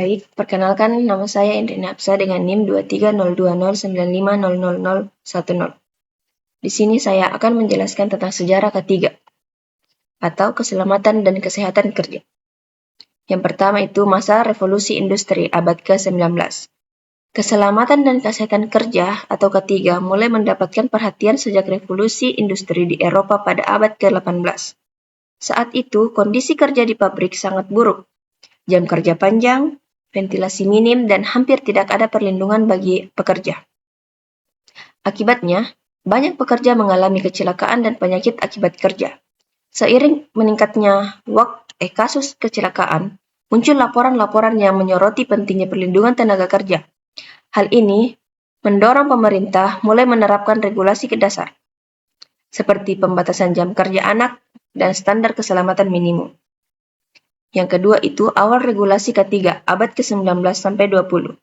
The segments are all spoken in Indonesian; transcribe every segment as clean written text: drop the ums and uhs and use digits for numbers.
Baik, perkenalkan nama saya Indrina Apsa dengan NIM 23020950010. Di sini saya akan menjelaskan tentang sejarah ketiga, atau keselamatan dan kesehatan kerja. Yang pertama itu masa revolusi industri abad ke-19. Keselamatan dan kesehatan kerja atau ketiga mulai mendapatkan perhatian sejak revolusi industri di Eropa pada abad ke-18. Saat itu, kondisi kerja di pabrik sangat buruk. Jam kerja panjang, ventilasi minim, dan hampir tidak ada perlindungan bagi pekerja. Akibatnya, banyak pekerja mengalami kecelakaan dan penyakit akibat kerja. Seiring meningkatnya kasus kecelakaan, muncul laporan-laporan yang menyoroti pentingnya perlindungan tenaga kerja. Hal ini mendorong pemerintah mulai menerapkan regulasi dasar, seperti pembatasan jam kerja anak dan standar keselamatan minimum. Yang kedua itu awal regulasi ketiga, abad ke-19 sampai 20.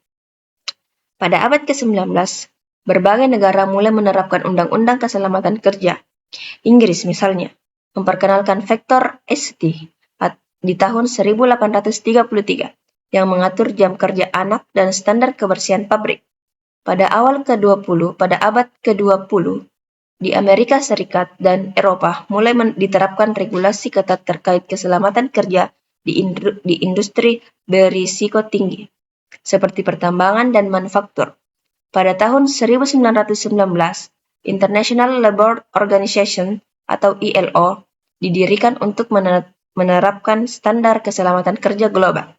Pada abad ke-19, berbagai negara mulai menerapkan undang-undang keselamatan kerja. Inggris misalnya, memperkenalkan faktor ST di tahun 1833 yang mengatur jam kerja anak dan standar kebersihan pabrik. Pada abad ke-20, di Amerika Serikat dan Eropa mulai diterapkan regulasi ketat terkait keselamatan kerja di industri berisiko tinggi, seperti pertambangan dan manufaktur. Pada tahun 1919, International Labour Organization atau ILO didirikan untuk menerapkan standar keselamatan kerja global.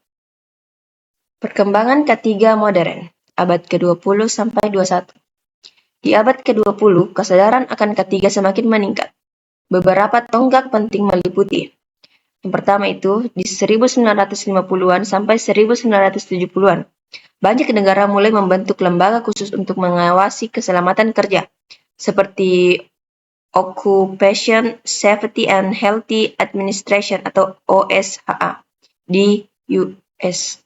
Perkembangan ketiga modern, abad ke-20 sampai 21. Di abad ke-20, kesadaran akan ketiga semakin meningkat. Beberapa tonggak penting meliputi. Yang pertama itu, di 1950-an sampai 1970-an, banyak negara mulai membentuk lembaga khusus untuk mengawasi keselamatan kerja, seperti Occupation Safety and Health Administration atau OSHA di US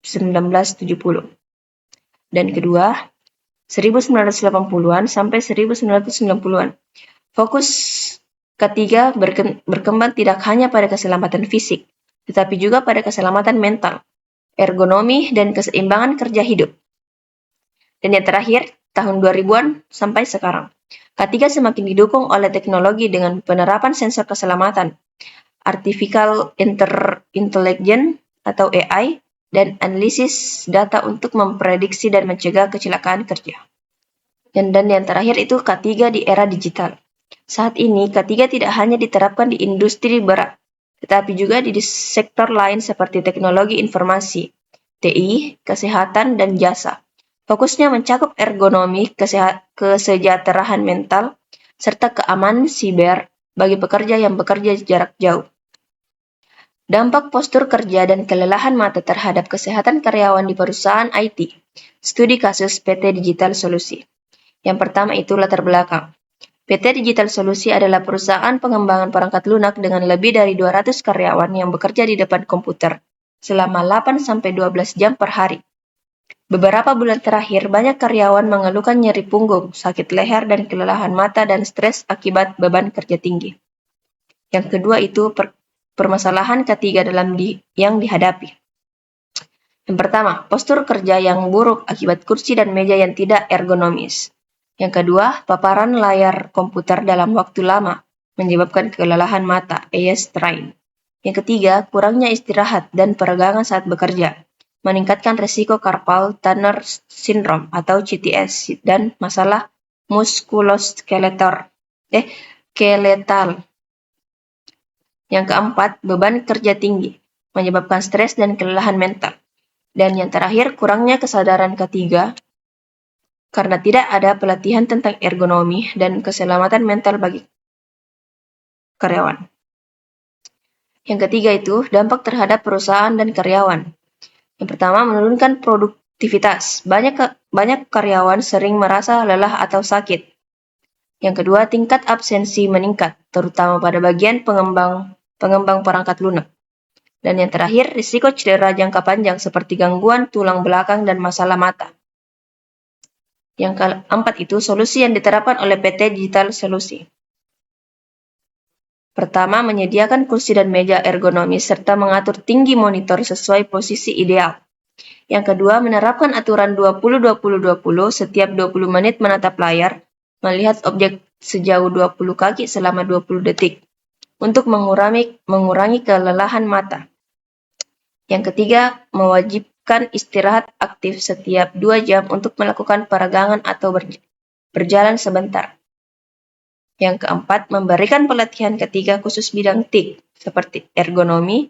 1970. Dan kedua, 1980-an sampai 1990-an. Fokus ketiga berkembang tidak hanya pada keselamatan fisik, tetapi juga pada keselamatan mental, ergonomi, dan keseimbangan kerja hidup. Dan yang terakhir, tahun 2000-an sampai sekarang. Ketiga semakin didukung oleh teknologi dengan penerapan sensor keselamatan, artificial intelligence atau AI, dan analisis data untuk memprediksi dan mencegah kecelakaan kerja. Dan yang terakhir itu K3 di era digital. Saat ini, K3 tidak hanya diterapkan di industri berat, tetapi juga di sektor lain seperti teknologi informasi, TI, kesehatan, dan jasa. Fokusnya mencakup ergonomi, kesejahteraan mental, serta keamanan siber bagi pekerja yang bekerja jarak jauh. Dampak postur kerja dan kelelahan mata terhadap kesehatan karyawan di perusahaan IT. Studi kasus PT Digital Solusi. Yang pertama itu latar belakang. PT Digital Solusi adalah perusahaan pengembangan perangkat lunak dengan lebih dari 200 karyawan yang bekerja di depan komputer selama 8-12 jam per hari. Beberapa bulan terakhir, banyak karyawan mengeluhkan nyeri punggung, sakit leher, dan kelelahan mata dan stres akibat beban kerja tinggi. Yang kedua itu permasalahan ketiga yang dihadapi. Yang pertama, postur kerja yang buruk akibat kursi dan meja yang tidak ergonomis. Yang kedua, paparan layar komputer dalam waktu lama menyebabkan kelelahan mata, eye strain. Yang ketiga, kurangnya istirahat dan peregangan saat bekerja, meningkatkan risiko carpal tunnel syndrome atau CTS dan masalah muskuloskeletal. Yang keempat, beban kerja tinggi, menyebabkan stres dan kelelahan mental. Dan yang terakhir, kurangnya kesadaran ketiga, karena tidak ada pelatihan tentang ergonomi dan keselamatan mental bagi karyawan. Yang ketiga itu, dampak terhadap perusahaan dan karyawan. Yang pertama, menurunkan produktivitas. Banyak karyawan sering merasa lelah atau sakit. Yang kedua, tingkat absensi meningkat, terutama pada bagian pengembang perangkat lunak. Dan yang terakhir, risiko cedera jangka panjang seperti gangguan tulang belakang dan masalah mata. Yang keempat itu solusi yang diterapkan oleh PT Digital Solusi. Pertama, menyediakan kursi dan meja ergonomis serta mengatur tinggi monitor sesuai posisi ideal. Yang kedua, menerapkan aturan 20-20-20, setiap 20 menit menatap layar, melihat objek sejauh 20 kaki selama 20 detik, untuk mengurangi kelelahan mata. Yang ketiga, mewajibkan istirahat aktif setiap 2 jam untuk melakukan peregangan atau berjalan sebentar. Yang keempat, memberikan pelatihan ketiga khusus bidang TIK, seperti ergonomi,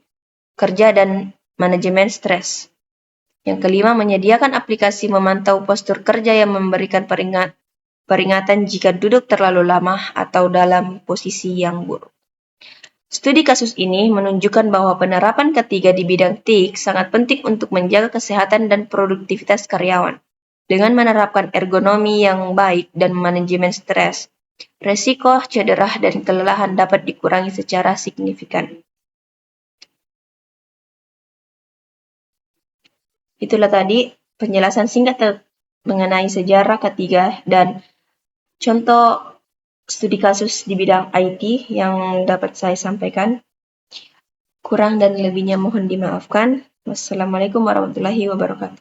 kerja, dan manajemen stres. Yang kelima, menyediakan aplikasi memantau postur kerja yang memberikan peringatan jika duduk terlalu lama atau dalam posisi yang buruk. Studi kasus ini menunjukkan bahwa penerapan ketiga di bidang TIK sangat penting untuk menjaga kesehatan dan produktivitas karyawan. Dengan menerapkan ergonomi yang baik dan manajemen stres, resiko cedera dan kelelahan dapat dikurangi secara signifikan. Itulah tadi penjelasan singkat mengenai sejarah ketiga dan contoh studi kasus di bidang IT yang dapat saya sampaikan. Kurang dan lebihnya mohon dimaafkan. Wassalamualaikum warahmatullahi wabarakatuh.